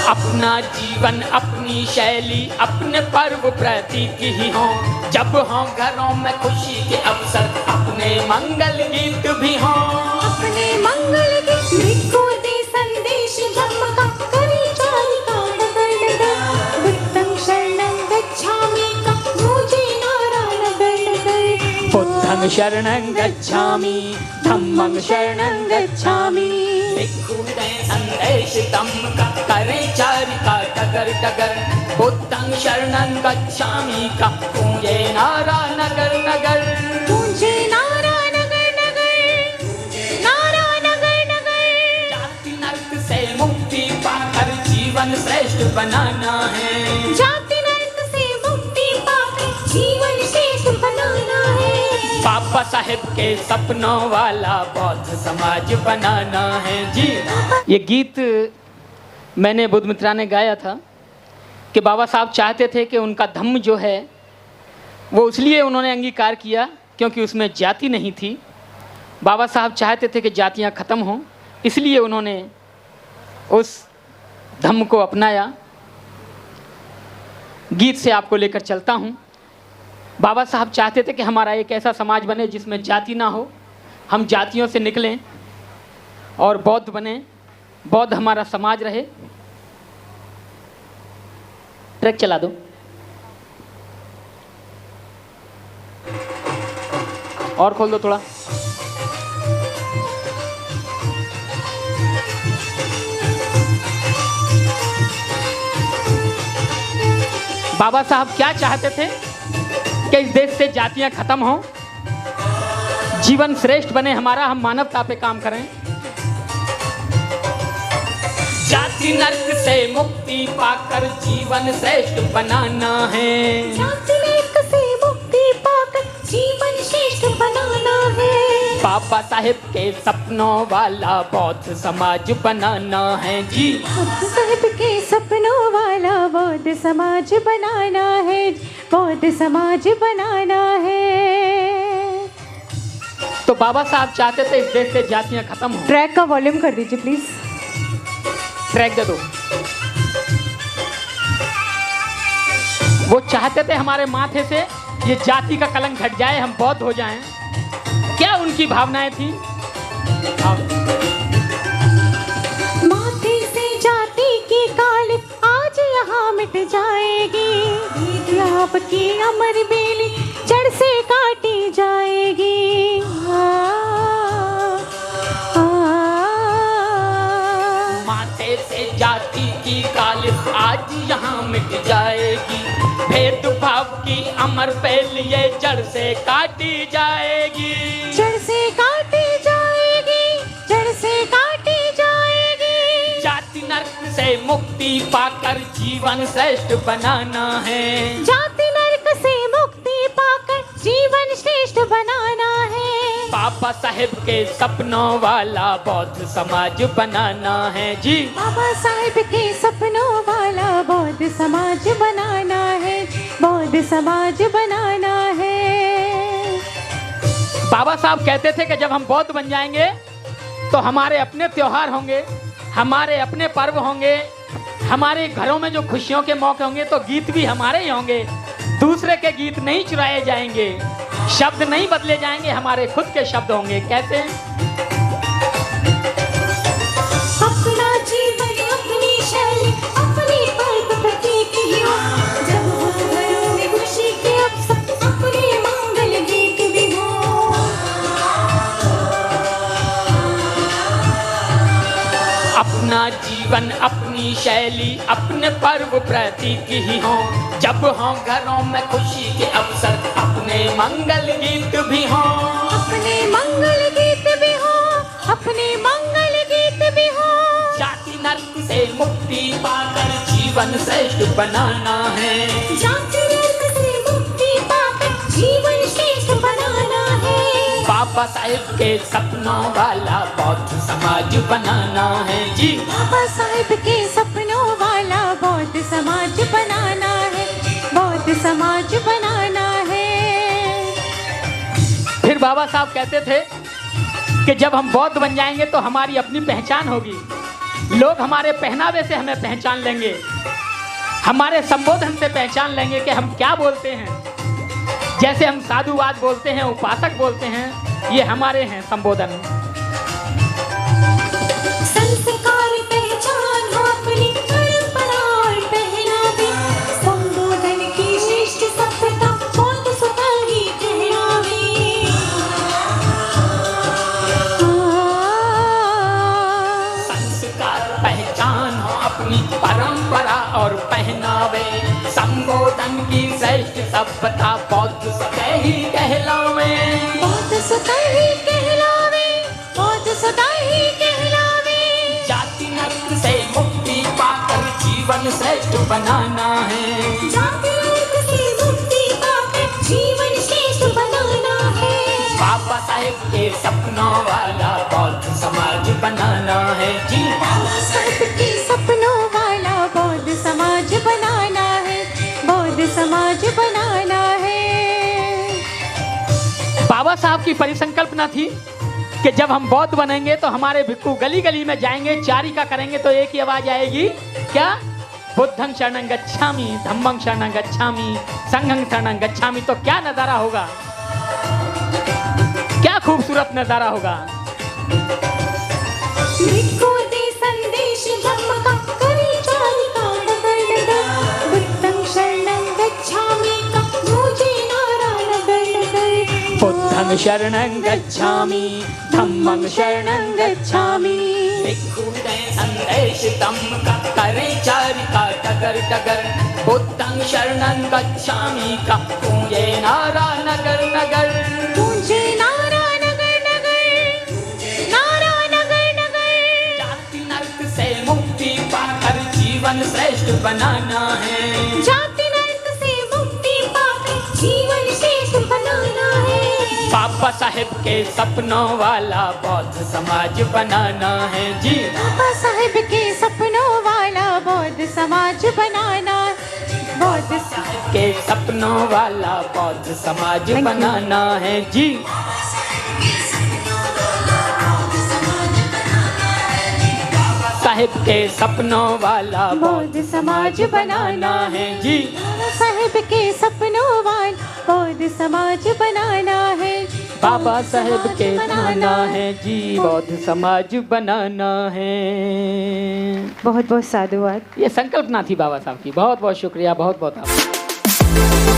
अपना जीवन अपनी शैली अपने पर्व प्रतीक ही हों, जब हों घरों में खुशी के अवसर अपने मंगल गीत भी हों। अपने मंगल गीत भिक्खु दे संदेश धम्म का करी चारिका नगर नगर बुद्धं शरणं गच्छामि का मुझे नारा नगर नगर। बुद्धं शरणं गच्छामि धम्मं शरणं गच्छामि भिक्खु दे संदेश धम्म का करे चारिका डगर डगर बुद्धं शरणं गच्छामि का पूजे नारा नगर नगर। पूजे नारा नगर नगर नारा नगर नगर। जाति नरक से मुक्ति पाकर जीवन श्रेष्ठ बनाना है। जाति नरक से मुक्ति पाकर जीवन श्रेष्ठ बनाना है। बाबा साहेब के सपनों वाला बौद्ध समाज बनाना है जी। ये गीत मैंने बुद्ध मित्रा ने गाया था कि बाबा साहब चाहते थे कि उनका धम्म जो है वो इसलिए उन्होंने अंगीकार किया क्योंकि उसमें जाति नहीं थी। बाबा साहब चाहते थे कि जातियां ख़त्म हों, इसलिए उन्होंने उस धम्म को अपनाया। गीत से आपको लेकर चलता हूँ। बाबा साहब चाहते थे कि हमारा एक ऐसा समाज बने जिसमें जाति ना हो, हम जातियों से निकलें और बौद्ध बने, बौद्ध हमारा समाज रहे। ट्रैक चला दो। और खोल दो थोड़ा। बाबा साहब क्या चाहते थे कि इस देश से जातियां खत्म हों, जीवन श्रेष्ठ बने हमारा, हम मानवता पे काम करें। जाति नरक से मुक्ति पाकर जीवन श्रेष्ठ बनाना है। जाति नरक से मुक्ति पाकर जीवन श्रेष्ठ बनाना है। बाबा साहेब के सपनों वाला बौद्ध समाज बनाना है जी। बुद्ध साहिब के सपनों वाला बौद्ध समाज बनाना है। बौद्ध समाज बनाना है। तो बाबा साहब चाहते थे इस देश से जातियां खत्म हो। ट्रैक का वॉल्यूम कर दीजिए प्लीज। ट्रैक दे दो। वो चाहते थे हमारे माथे से ये जाति का कलंक हट जाए, हम बौद्ध हो जाएं। क्या उनकी भावनाएं थी? माथे से जाति की काल आज यहाँ मिट जाएगी। आपकी अमर बेली जड़ से काटी जाएगी। माथे से जाति की काल आज यहाँ मिट जाएगी। भेदभाव की अमर पहली ये जड़ से काटी जाएगी। जड़ से काटी जाएगी। जड़ से काटी जाएगी। जाति नरक से मुक्ति पाकर जीवन श्रेष्ठ बनाना है। जाति नरक से मुक्ति पाकर जीवन श्रेष्ठ बनाना है। बाबा साहेब के सपनों वाला बौद्ध समाज बनाना है जी। बाबा साहेब के सपनों वाला बौद्ध समाज बनाना है। बौद्ध समाज बनाना है। बाबा साहब कहते थे कि जब हम बौद्ध बन जाएंगे तो हमारे अपने त्योहार होंगे, हमारे अपने पर्व होंगे, हमारे घरों में जो खुशियों के मौके होंगे तो गीत भी हमारे ही होंगे। दूसरे के गीत नहीं चुराए जाएंगे, शब्द नहीं बदले जाएंगे, हमारे खुद के शब्द होंगे। कैसे? अपना जीवन अपनी शैली अपनी पर्व प्रतीक ही हो, जब हो घरों में खुशी के अवसर अपने मंगल गीत भी हो। अपना जीवन अपनी शैली अपने पर्व प्रतीक ही हो, जब हो घरों में खुशी के अवसर अपने मंगल गीत भी हो। अपने मंगल गीत भी हो। अपने मंगल गीत भी हो। जाति नरक से मुक्ति पाकर जीवन श्रेष्ठ बनाना है। जाति नरक से मुक्ति पाकर जीवन श्रेष्ठ बनाना है। बाबा साहेब के सपनों वाला बौद्ध समाज बनाना है जी। बाबा साहेब के सपनों वाला बौद्ध समाज बनाना है। बौद्ध समाज बनाना है। फिर बाबा साहब कहते थे कि जब हम बौद्ध बन जाएंगे तो हमारी अपनी पहचान होगी। लोग हमारे पहनावे से हमें पहचान लेंगे, हमारे संबोधन से पहचान लेंगे कि हम क्या बोलते हैं। जैसे हम साधुवाद बोलते हैं, उपासक बोलते हैं, ये हमारे हैं संबोधन। संस्कार पहचान हो अपनी परंपरा और पहनावे, संबोधन की श्रेष्ठ सभ्यता बहुत सुधा ही कहलावे। संस्कार पहचान हो अपनी परंपरा और पहनावे, संबोधन की श्रेष्ठ सभ्यता बौद्ध सतह ही कहलावे। बौद्ध सतह ही कहलावे, बौद्ध सतह ही कहलावे। जाति नर्क से मुक्ति पाकर जीवन श्रेष्ठ बनाना है। जाति नर्क से मुक्ति पाकर जीवन श्रेष्ठ बनाना है। बाबा साहेब के सपनों वाला बौद्ध समाज बनाना है जी। बाबा साहेब के सपनों वाला बौद्ध समाज बनाना है, बौद्ध समाज बनाना है। बाबा साहब की परिसंकल्पना थी कि जब हम बौद्ध बनेंगे तो हमारे भिक्खु गली गली में जाएंगे, चारिका करेंगे तो एक ही आवाज आएगी, क्या? बुद्धं शरणं गच्छामि, धम्मं शरणं गच्छामि, संघं शरणं गच्छामि। तो क्या नजारा होगा, क्या खूबसूरत नजारा होगा। भिक्खु दे संदेश धम्म का, करे चारिका डगर डगर। बुद्धं शरणं गच्छामि का, मुझे नारा नगर नगर। बुद्धं शरणं गच्छामि, धम्मं शरणं गच्छामि। भिक्खु दे संदेश धम्म का, करे चारिका डगर डगर। बुद्धं शरणं गच्छामि का, मुझे नारा नगर नगर। मुझे नारा नगर नगर, नारा नगर नगर। जाति नर्क से मुक्ति पाकर जीवन श्रेष्ठ बनाना है। जाति नर्क से मुक्ति पाकर जीवन श्रेष्ठ बनाना है। बाबा साहेब के सपनों वाला बौद्ध समाज बनाना है जी। बाबा साहेब के सपनों वाला बौद्ध समाज बनाना, बौद्ध साहेब के सपनों वाला बौद्ध समाज बनाना है जी। साहेब के सपनों वाला बौद्ध समाज बनाना है जी। बाबा साहेब के सपनों वाला बौद्ध समाज बनाना है। बाबा साहेब के बनाना है जी, बौद्ध समाज बनाना है। बहुत बहुत साधुवाद। ये संकल्पना थी बाबा साहब की। बहुत बहुत शुक्रिया, बहुत बहुत आभार।